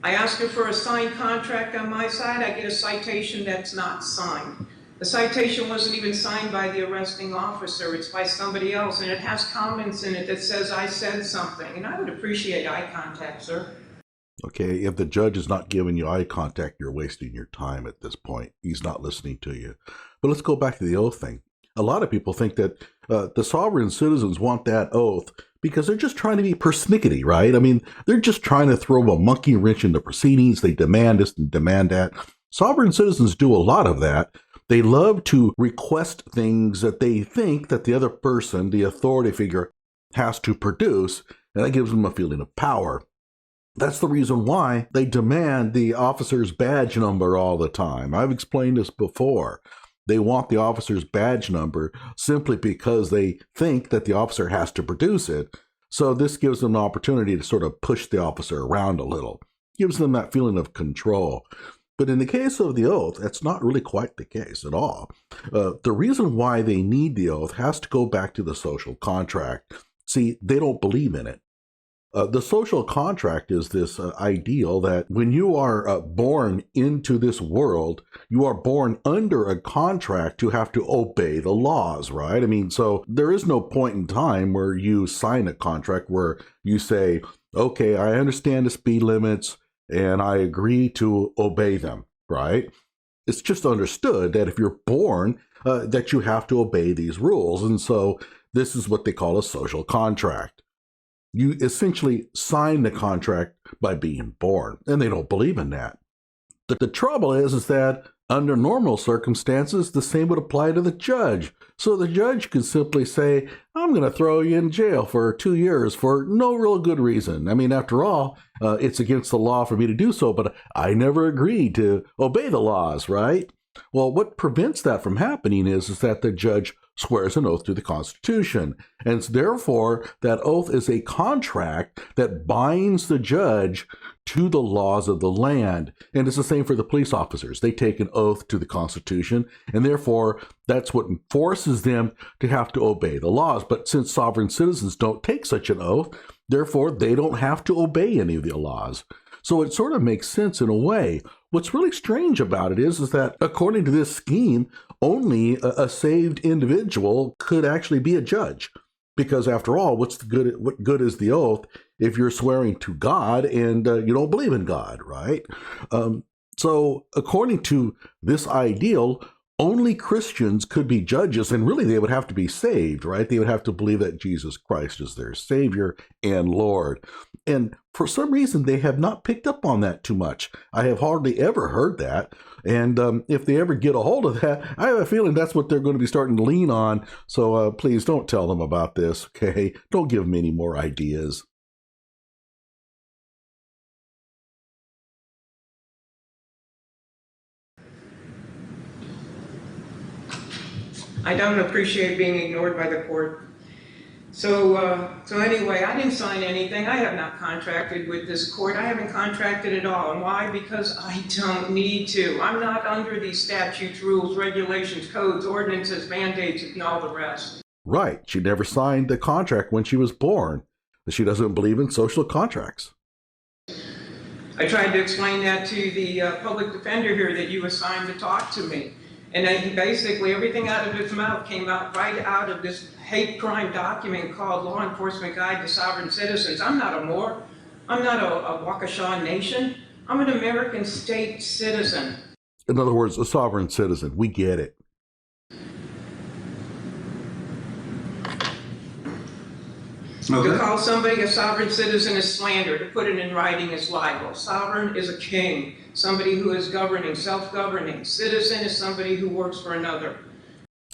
I ask her for a signed contract on my side, I get a citation that's not signed. The citation wasn't even signed by the arresting officer, it's by somebody else, and it has comments in it that says I said something, and I would appreciate eye contact, sir. Okay, if the judge is not giving you eye contact, you're wasting your time at this point. He's not listening to you. But let's go back to the oath thing. A lot of people think that the sovereign citizens want that oath because they're just trying to be persnickety, right? I mean, they're just trying to throw a monkey wrench in the proceedings. They demand this and demand that. Sovereign citizens do a lot of that. They love to request things that they think that the other person, the authority figure, has to produce, and that gives them a feeling of power. That's the reason why they demand the officer's badge number all the time. I've explained this before. They want the officer's badge number simply because they think that the officer has to produce it. So this gives them an opportunity to sort of push the officer around a little. Gives them that feeling of control. But in the case of the oath, that's not really quite the case at all. The reason why they need the oath has to go back to the social contract. See, they don't believe in it. The social contract is this ideal that when you are born into this world, you are born under a contract to have to obey the laws, right? I mean, so there is no point in time where you sign a contract where you say, okay, I understand the speed limits and I agree to obey them, right? It's just understood that if you're born, that you have to obey these rules. And so this is what they call a social contract. You essentially sign the contract by being born, and they don't believe in that. The trouble is that under normal circumstances, the same would apply to the judge. So the judge could simply say, I'm going to throw you in jail for 2 years for no real good reason. I mean, after all, it's against the law for me to do so, but I never agreed to obey the laws, right? Well, what prevents that from happening is that the judge swears an oath to the Constitution. And therefore, that oath is a contract that binds the judge to the laws of the land. And it's the same for the police officers. They take an oath to the Constitution, and therefore, that's what forces them to have to obey the laws. But since sovereign citizens don't take such an oath, therefore, they don't have to obey any of the laws. So it sort of makes sense in a way. What's really strange about it is that according to this scheme, only a saved individual could actually be a judge. Because after all, what good is the oath if you're swearing to God and you don't believe in God, right? So according to this ideal, only Christians could be judges, and really they would have to be saved, right? They would have to believe that Jesus Christ is their Savior and Lord. And for some reason, they have not picked up on that too much. I have hardly ever heard that. And if they ever get a hold of that, I have a feeling that's what they're going to be starting to lean on. So please don't tell them about this, okay? Don't give them any more ideas. I don't appreciate being ignored by the court. So anyway, I didn't sign anything. I have not contracted with this court. I haven't contracted at all. And why? Because I don't need to. I'm not under these statutes, rules, regulations, codes, ordinances, mandates, and all the rest. Right. She never signed the contract when she was born. She doesn't believe in social contracts. I tried to explain that to the public defender here that you assigned to talk to me. And then basically everything out of his mouth came out right out of this hate crime document called Law Enforcement Guide to Sovereign Citizens. I'm not a Moor. I'm not a Waukesha Nation. I'm an American state citizen. In other words, a sovereign citizen. We get it. Okay. To call somebody a sovereign citizen is slander. To put it in writing is libel. Sovereign is a king, somebody who is governing, self-governing. Citizen is somebody who works for another.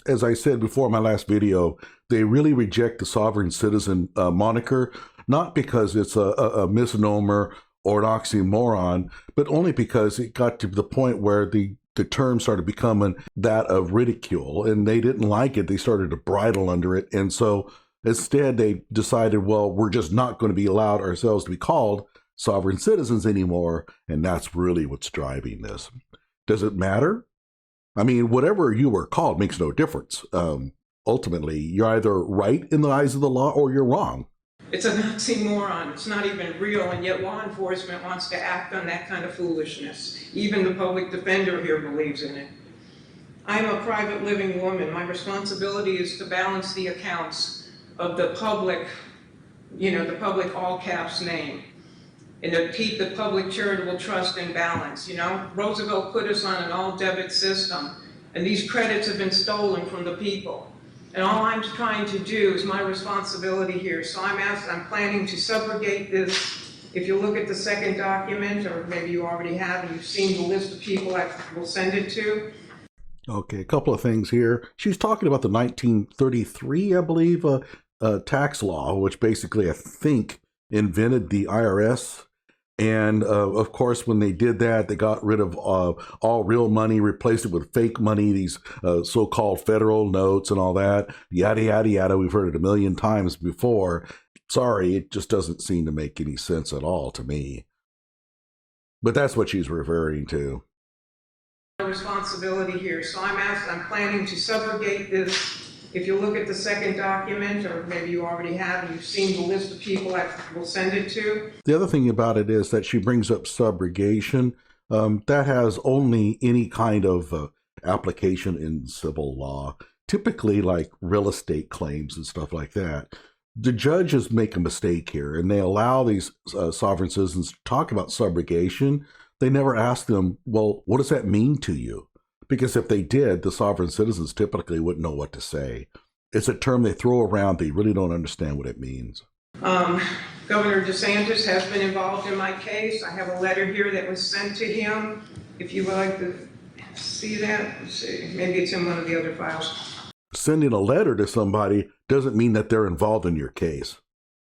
As I said before in my last video, they really reject the sovereign citizen moniker, not because it's a misnomer or an oxymoron, but only because it got to the point where the term started becoming that of ridicule, and they didn't like it. They started to bridle under it, and so instead, they decided, well, we're just not going to be allowed ourselves to be called sovereign citizens anymore, and that's really what's driving this. Does it matter? I mean, whatever you were called makes no difference. Ultimately, you're either right in the eyes of the law or you're wrong. It's an oxymoron. It's not even real, and yet law enforcement wants to act on that kind of foolishness. Even the public defender here believes in it. I'm a private living woman. My responsibility is to balance the accounts of the public, the public all caps name, and to keep the public charitable trust in balance. Roosevelt put us on an all debit system, and these credits have been stolen from the people. And all I'm trying to do is my responsibility here. So I'm planning to subrogate this. If you look at the second document, or maybe you already have, and you've seen the list of people I will send it to. Okay, a couple of things here. She's talking about the 1933, I believe, tax law, which basically, I think, invented the IRS. And of course, when they did that, they got rid of all real money, replaced it with fake money, these so-called federal notes and all that, yada, yada, yada. We've heard it a million times before. Sorry, it just doesn't seem to make any sense at all to me. But that's what she's referring to. Responsibility here. So I'm planning to subrogate this. If you look at the second document, or maybe you already have, and you've seen the list of people I will send it to. The other thing about it is that she brings up subrogation. That has only any kind of application in civil law, typically like real estate claims and stuff like that. The judges make a mistake here, and they allow these sovereign citizens to talk about subrogation. They never ask them, well, what does that mean to you? Because if they did, the sovereign citizens typically wouldn't know what to say. It's a term they throw around. They really don't understand what it means. Governor DeSantis has been involved in my case. I have a letter here that was sent to him. If you would like to see that, let's see. Maybe it's in one of the other files. Sending a letter to somebody doesn't mean that they're involved in your case.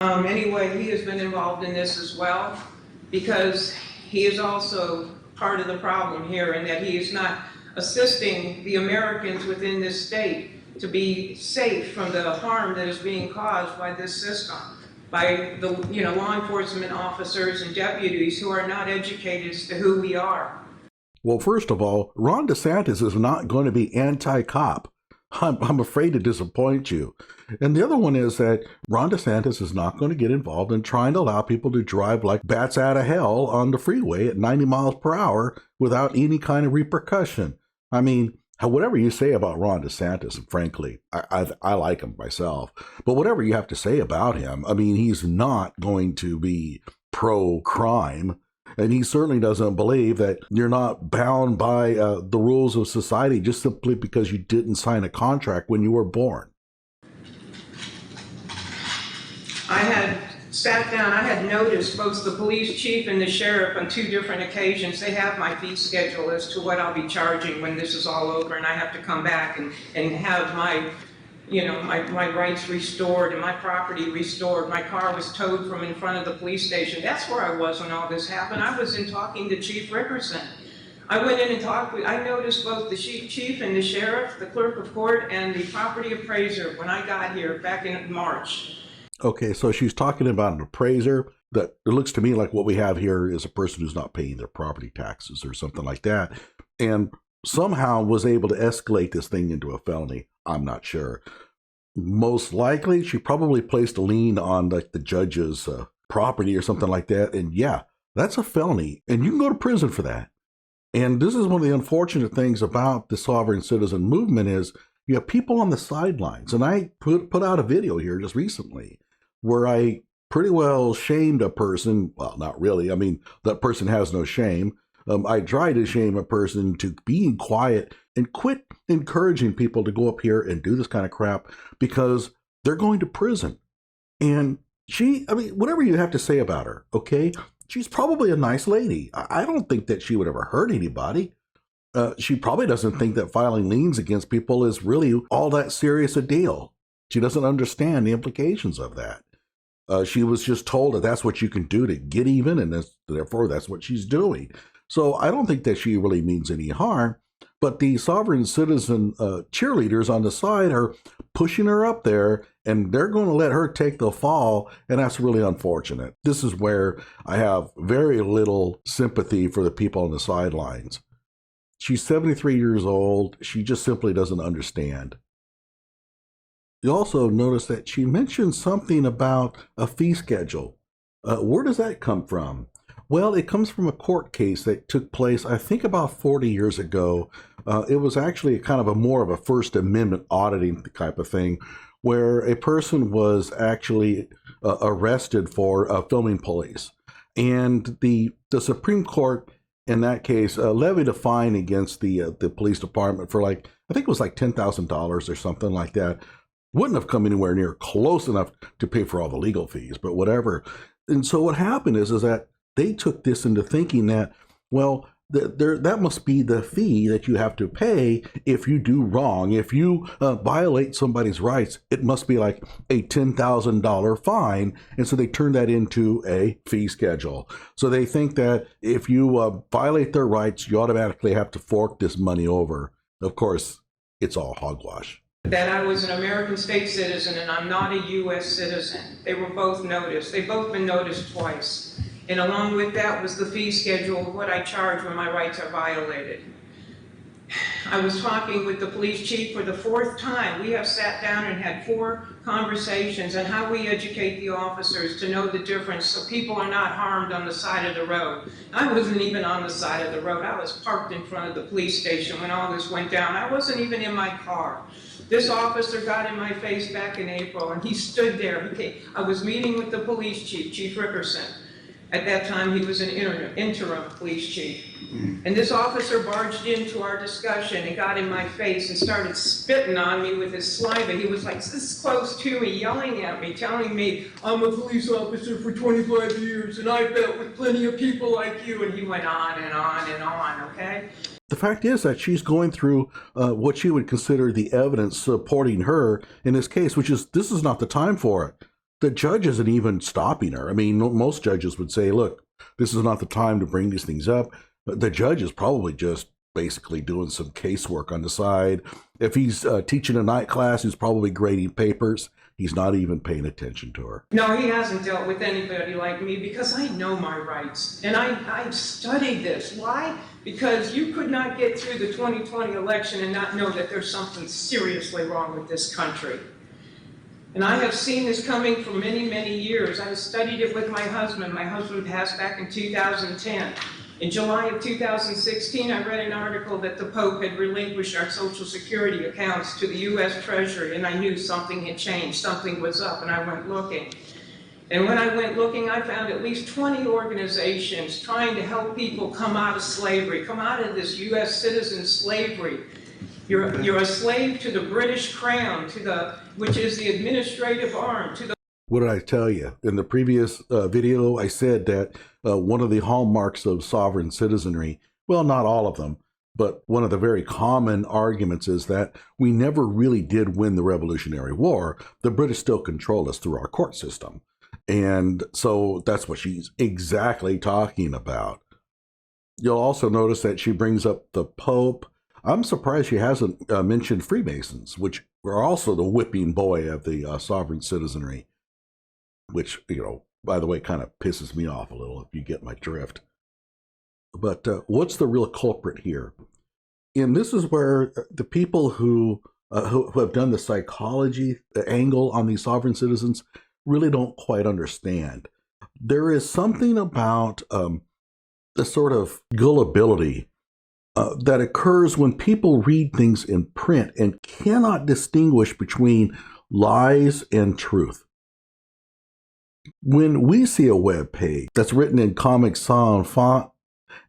Anyway, he has been involved in this as well, because he is also part of the problem here, in that he is not assisting the Americans within this state to be safe from the harm that is being caused by this system, by the law enforcement officers and deputies who are not educated as to who we are. Well, first of all, Ron DeSantis is not going to be anti-cop. I'm afraid to disappoint you. And the other one is that Ron DeSantis is not going to get involved in trying to allow people to drive like bats out of hell on the freeway at 90 miles per hour without any kind of repercussion. I mean, whatever you say about Ron DeSantis, and frankly, I like him myself, but whatever you have to say about him, I mean, he's not going to be pro-crime. And he certainly doesn't believe that you're not bound by the rules of society just simply because you didn't sign a contract when you were born. I had sat down, I had noticed both the police chief and the sheriff on 2 different occasions. They have my fee schedule as to what I'll be charging when this is all over, and I have to come back and have my rights restored and my property restored. My car was towed from in front of the police station. That's where I was when all this happened. I was in talking to Chief Rickerson. I went in and I noticed both the chief and the sheriff, the clerk of court, and the property appraiser when I got here back in March. Okay, so she's talking about an appraiser. That it looks to me like what we have here is a person who's not paying their property taxes or something like that, and somehow was able to escalate this thing into a felony. I'm not sure. Most likely, she probably placed a lien on like the judge's property or something like that. And yeah, that's a felony, and you can go to prison for that. And this is one of the unfortunate things about the sovereign citizen movement is you have people on the sidelines. And I put out a video here just recently where I pretty well shamed a person. Well, not really. I mean, that person has no shame. I try to shame a person to being quiet and quit encouraging people to go up here and do this kind of crap because they're going to prison. And whatever you have to say about her, okay, she's probably a nice lady. I don't think that she would ever hurt anybody. She probably doesn't think that filing liens against people is really all that serious a deal. She doesn't understand the implications of that. She was just told that that's what you can do to get even, and therefore that's what she's doing. So I don't think that she really means any harm, but the sovereign citizen cheerleaders on the side are pushing her up there, and they're going to let her take the fall, and that's really unfortunate. This is where I have very little sympathy for the people on the sidelines. She's 73 years old. She just simply doesn't understand. You also notice that she mentioned something about a fee schedule. Where does that come from? Well, it comes from a court case that took place, I think, about 40 years ago. It was actually kind of a more of a First Amendment auditing type of thing, where a person was actually arrested for filming police, and the Supreme Court in that case levied a fine against the police department for, like, I think it was like $10,000 or something like that. Wouldn't have come anywhere near close enough to pay for all the legal fees, but whatever. And so what happened is that they took this into thinking that, well, that must be the fee that you have to pay if you do wrong. If you violate somebody's rights, it must be like a $10,000 fine. And so they turned that into a fee schedule. So they think that if you violate their rights, you automatically have to fork this money over. Of course, it's all hogwash. That I was an American state citizen and I'm not a U.S. citizen. They were both noticed. They've both been noticed twice. And along with that was the fee schedule of what I charge when my rights are violated. I was talking with the police chief for the fourth time. We have sat down and had 4 conversations on how we educate the officers to know the difference so people are not harmed on the side of the road. I wasn't even on the side of the road. I was parked in front of the police station when all this went down. I wasn't even in my car. This officer got in my face back in April, and he stood there. I was meeting with the police chief, Chief Rickerson. At that time, he was an interim police chief. And this officer barged into our discussion and got in my face and started spitting on me with his saliva. He was like this close to me, yelling at me, telling me, I'm a police officer for 25 years, and I've dealt with plenty of people like you. And he went on and on and on, okay? The fact is that she's going through what she would consider the evidence supporting her in this case, which is this is not the time for it. The judge isn't even stopping her. I mean, most judges would say, look, this is not the time to bring these things up. The judge is probably just basically doing some casework on the side. If he's teaching a night class, he's probably grading papers. He's not even paying attention to her. No, he hasn't dealt with anybody like me because I know my rights. And I've studied this. Why? Because you could not get through the 2020 election and not know that there's something seriously wrong with this country. And I have seen this coming for many, many years. I studied it with my husband. My husband passed back in 2010. In July of 2016, I read an article that the Pope had relinquished our Social Security accounts to the U.S. Treasury, and I knew something had changed, something was up, and I went looking. And when I went looking, I found at least 20 organizations trying to help people come out of slavery, come out of this U.S. citizen slavery. You're a slave to the British Crown, which is the administrative arm, to the... What did I tell you? In the previous video, I said that one of the hallmarks of sovereign citizenry, well, not all of them, but one of the very common arguments is that we never really did win the Revolutionary War. The British still control us through our court system. And so that's what she's exactly talking about. You'll also notice that she brings up the Pope. I'm surprised she hasn't mentioned Freemasons, which are also the whipping boy of the sovereign citizenry, which, you know, by the way, kind of pisses me off a little, if you get my drift. But what's the real culprit here? And this is where the people who have done the psychology angle on these sovereign citizens really don't quite understand. There is something about the sort of gullibility that occurs when people read things in print and cannot distinguish between lies and truth. When we see a web page that's written in Comic Sans font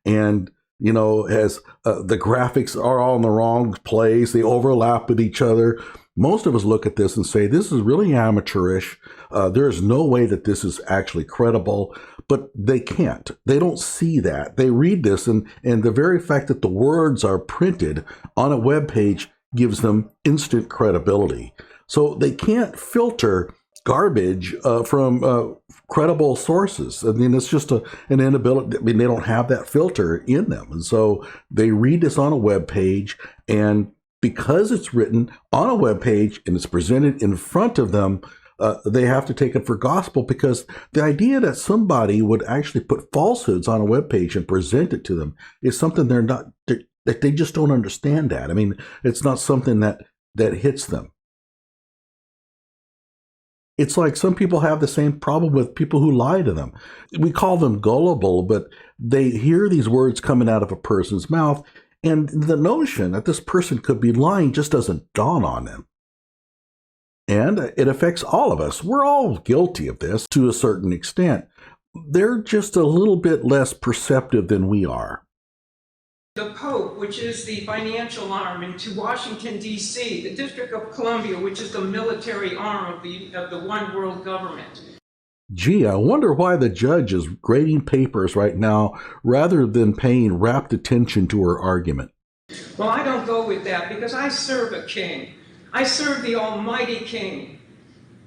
and, you know, has the graphics are all in the wrong place, they overlap with each other, most of us look at this and say, this is really amateurish. There is no way that this is actually credible, but they can't. They don't see that. They read this, and the very fact that the words are printed on a web page gives them instant credibility. So they can't filter garbage from credible sources. I mean, it's just an inability. I mean, they don't have that filter in them. And so they read this on a web page, and because it's written on a web page and it's presented in front of them, they have to take it for gospel, because the idea that somebody would actually put falsehoods on a web page and present it to them is something that they just don't understand that. I mean, it's not something that hits them. It's like some people have the same problem with people who lie to them. We call them gullible, but they hear these words coming out of a person's mouth, and the notion that this person could be lying just doesn't dawn on them. And it affects all of us. We're all guilty of this to a certain extent. They're just a little bit less perceptive than we are. The Pope, which is the financial arm, into Washington, D.C., the District of Columbia, which is the military arm of the one world government. Gee, I wonder why the judge is grading papers right now rather than paying rapt attention to her argument. Well, I don't go with that because I serve a king. I serve the Almighty King.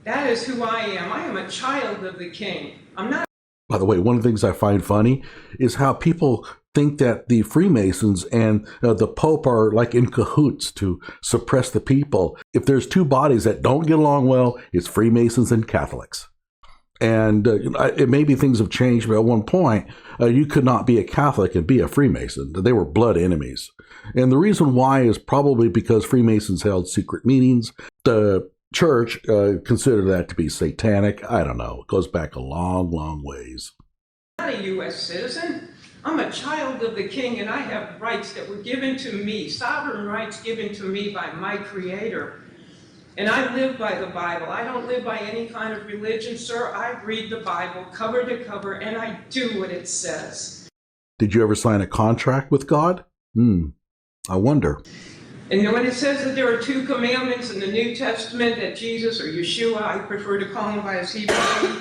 That is who I am. I am a child of the King. I'm not. By the way, one of the things I find funny is how people think that the Freemasons and the Pope are like in cahoots to suppress the people. If there's two bodies that don't get along well, it's Freemasons and Catholics. And it maybe things have changed, but at one point, you could not be a Catholic and be a Freemason. They were blood enemies. And the reason why is probably because Freemasons held secret meetings. The church considered that to be satanic. I don't know. It goes back a long, long ways. I'm not a U.S. citizen. I'm a child of the King, and I have rights that were given to me, sovereign rights given to me by my Creator. And I live by the Bible. I don't live by any kind of religion, sir. I read the Bible cover to cover, and I do what it says. Did you ever sign a contract with God? I wonder. And when it says that there are two commandments in the New Testament that Jesus, or Yeshua, I prefer to call him by his Hebrew name,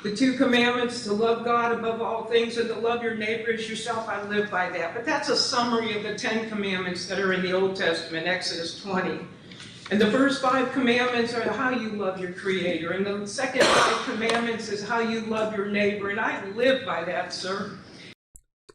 the two commandments, to love God above all things and to love your neighbor as yourself, I live by that. But that's a summary of the 10 commandments that are in the Old Testament, Exodus 20. And the first 5 commandments are how you love your Creator. And the second 5 commandments is how you love your neighbor. And I live by that, sir.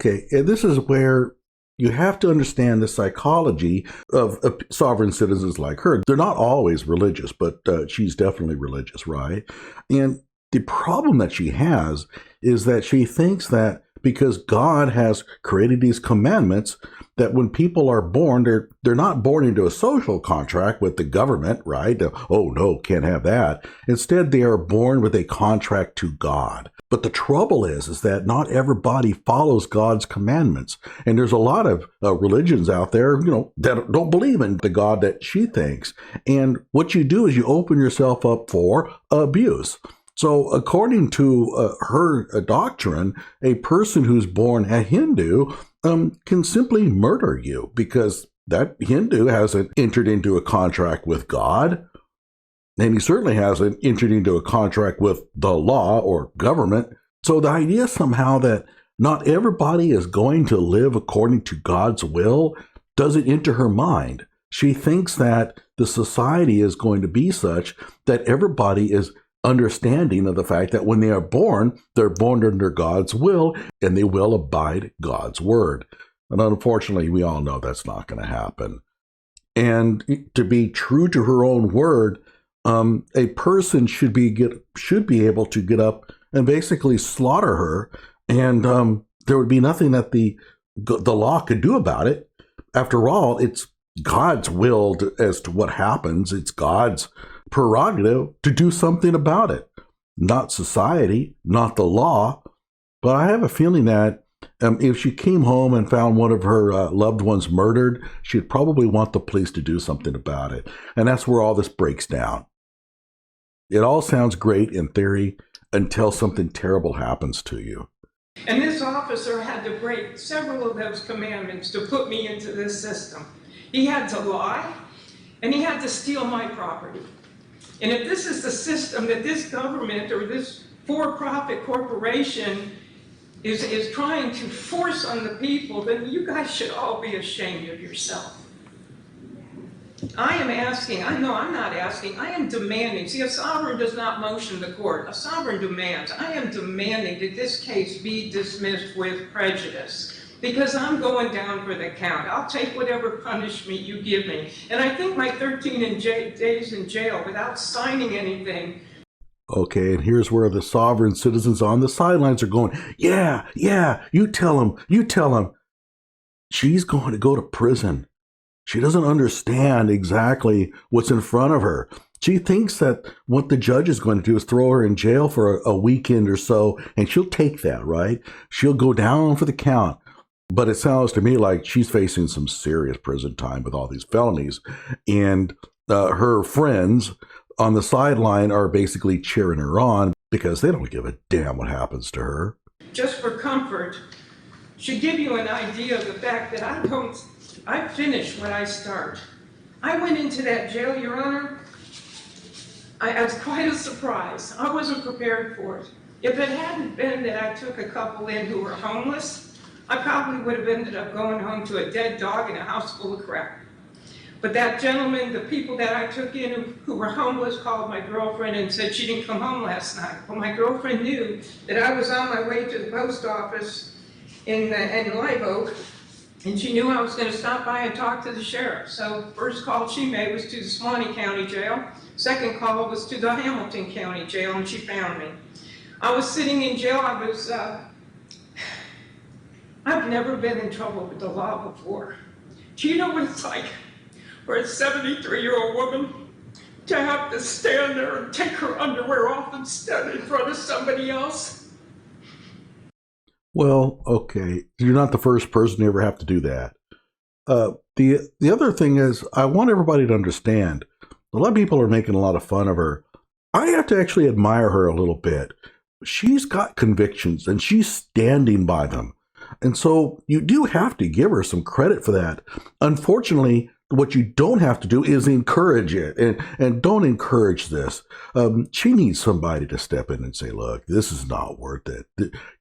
Okay, and this is where you have to understand the psychology of sovereign citizens like her. They're not always religious, but she's definitely religious, right? And the problem that she has is that she thinks that because God has created these commandments, that when people are born, they're not born into a social contract with the government, right? Oh, no, can't have that. Instead, they are born with a contract to God. But the trouble is that not everybody follows God's commandments. And there's a lot of religions out there, that don't believe in the God that she thinks. And what you do is you open yourself up for abuse. So according to her doctrine, a person who's born a Hindu can simply murder you because that Hindu hasn't entered into a contract with God. And he certainly hasn't entered into a contract with the law or government. So the idea somehow that not everybody is going to live according to God's will doesn't enter her mind. She thinks that the society is going to be such that everybody is understanding of the fact that when they are born, they're born under God's will and they will abide God's word. And unfortunately, we all know that's not going to happen. And to be true to her own word, a person should be able to get up and basically slaughter her, and there would be nothing that the law could do about it. After all, it's God's will as to what happens. It's God's prerogative to do something about it, not society, not the law. But I have a feeling that if she came home and found one of her loved ones murdered, she'd probably want the police to do something about it. And that's where all this breaks down. It all sounds great in theory until something terrible happens to you. And this officer had to break several of those commandments to put me into this system. He had to lie, and he had to steal my property. And if this is the system that this government or this for-profit corporation is trying to force on the people, then you guys should all be ashamed of yourself. I am asking, I'm not asking, I am demanding. See, a sovereign does not motion the court. A sovereign demands. I am demanding that this case be dismissed with prejudice because I'm going down for the count. I'll take whatever punishment you give me. And I think my 13 days in jail without signing anything. Okay, and here's where the sovereign citizens on the sidelines are going, yeah, you tell him. She's going to go to prison. She doesn't understand exactly what's in front of her. She thinks that what the judge is going to do is throw her in jail for a weekend or so, and she'll take that, right? She'll go down for the count. But it sounds to me like she's facing some serious prison time with all these felonies. And her friends on the sideline are basically cheering her on because they don't give a damn what happens to her. Just for comfort, should give you an idea of the fact that I finish what I start. I went into that jail, Your Honor. I was quite a surprise. I wasn't prepared for it. If it hadn't been that I took a couple in who were homeless, I probably would have ended up going home to a dead dog in a house full of crap. But that gentleman, the people that I took in who were homeless, called my girlfriend and said she didn't come home last night. Well, my girlfriend knew that I was on my way to the post office in Live Oak, and she knew I was going to stop by and talk to the sheriff. So first call she made was to the Suwannee County Jail. Second call was to the Hamilton County Jail, and she found me. I was sitting in jail. I've never been in trouble with the law before. Do you know what it's like for a 73-year-old woman to have to stand there and take her underwear off and stand in front of somebody else? Well, okay, you're not the first person to ever have to do that. The other thing is, I want everybody to understand, a lot of people are making a lot of fun of her. I have to actually admire her a little bit. She's got convictions, and she's standing by them. And so you do have to give her some credit for that. Unfortunately, what you don't have to do is encourage it, and don't encourage this. She needs somebody to step in and say, look, this is not worth it.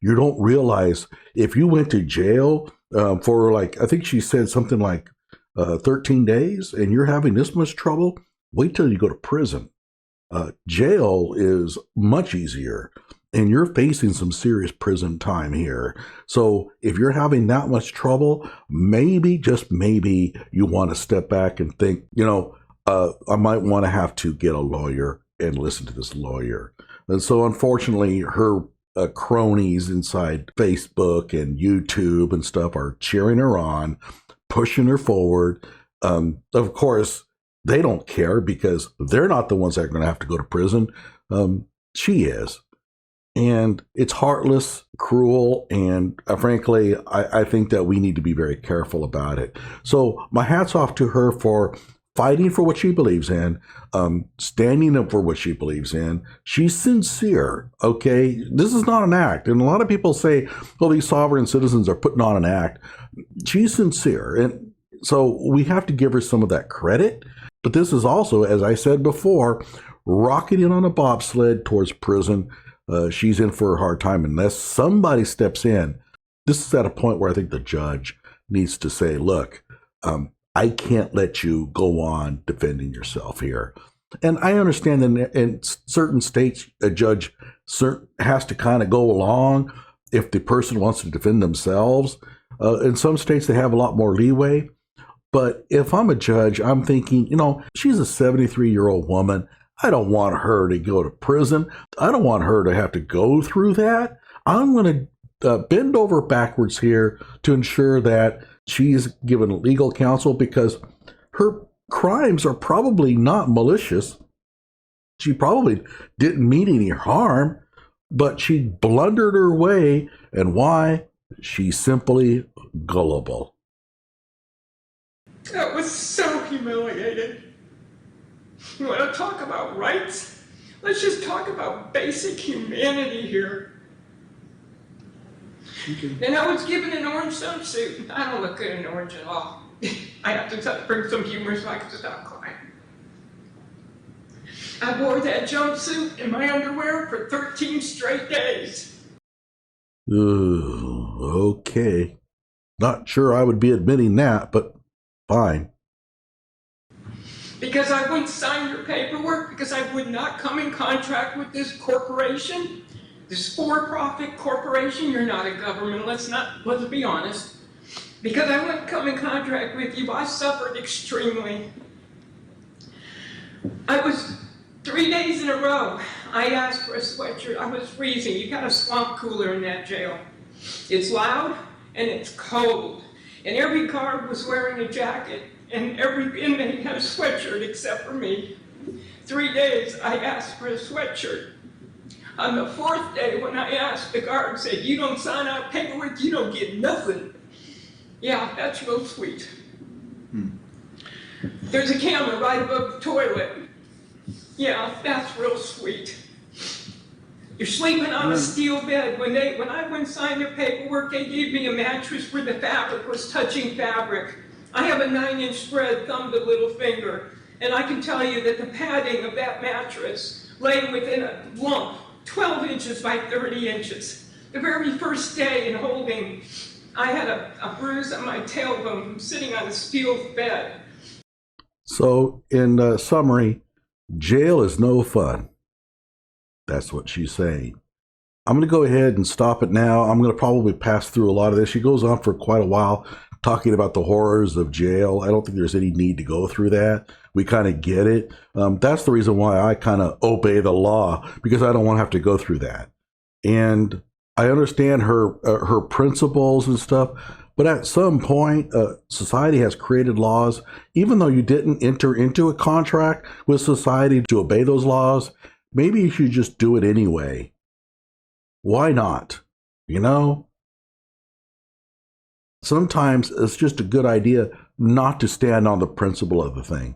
You don't realize if you went to jail for I think she said something like 13 days and you're having this much trouble, wait till you go to prison. Jail is much easier. And you're facing some serious prison time here. So if you're having that much trouble, maybe, just maybe, you want to step back and think, I might want to have to get a lawyer and listen to this lawyer. And so unfortunately, her cronies inside Facebook and YouTube and stuff are cheering her on, pushing her forward. Of course, they don't care because they're not the ones that are going to have to go to prison. She is. And it's heartless, cruel, and frankly, I think that we need to be very careful about it. So my hat's off to her for fighting for what she believes in, standing up for what she believes in. She's sincere, okay? This is not an act. And a lot of people say, well, these sovereign citizens are putting on an act. She's sincere. And so we have to give her some of that credit. But this is also, as I said before, rocketing on a bobsled towards prison. She's in for a hard time unless somebody steps in. This is at a point where I think the judge needs to say, look, I can't let you go on defending yourself here. And I understand that in certain states, a judge has to kind of go along if the person wants to defend themselves. In some states, they have a lot more leeway. But if I'm a judge, I'm thinking, she's a 73-year-old woman. I don't want her to go to prison. I don't want her to have to go through that. I'm going to bend over backwards here to ensure that she's given legal counsel because her crimes are probably not malicious. She probably didn't mean any harm, but she blundered her way. And why? She's simply gullible. That was so humiliating. You want to talk about rights? Let's just talk about basic humanity here. Okay. And I was given an orange swimsuit. I don't look good in orange at all. I have to bring some humor so I can stop crying. I wore that jumpsuit in my underwear for 13 straight days. Okay. Not sure I would be admitting that, but fine. Because I wouldn't sign your paperwork, because I would not come in contract with this corporation, this for-profit corporation. You're not a government, let's be honest. Because I wouldn't come in contract with you, I suffered extremely. I was 3 days in a row, I asked for a sweatshirt. I was freezing. You got a swamp cooler in that jail. It's loud and it's cold. And every guard was wearing a jacket. And every inmate had a sweatshirt except for me. 3 days, I asked for a sweatshirt. On the 4th day, when I asked, the guard said, "You don't sign out paperwork, you don't get nothing." Yeah, that's real sweet. There's a camera right above the toilet. Yeah, that's real sweet. You're sleeping on a steel bed. When I went and signed their paperwork, they gave me a mattress where the fabric was touching fabric. I have a 9-inch spread, thumb to little finger, and I can tell you that the padding of that mattress lay within a lump, 12 inches by 30 inches. The very first day in holding, I had a bruise on my tailbone from sitting on a steel bed. So, in summary, jail is no fun. That's what she's saying. I'm going to go ahead and stop it now. I'm going to probably pass through a lot of this. She goes on for quite a while talking about the horrors of jail. I don't think there's any need to go through that. We kind of get it. That's the reason why I kind of obey the law, because I don't want to have to go through that. And I understand her principles and stuff, but at some point, society has created laws. Even though you didn't enter into a contract with society to obey those laws, maybe you should just do it anyway. Why not? You know? Sometimes it's just a good idea not to stand on the principle of the thing.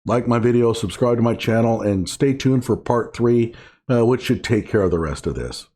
Like my video, subscribe to my channel, and stay tuned for part 3, which should take care of the rest of this.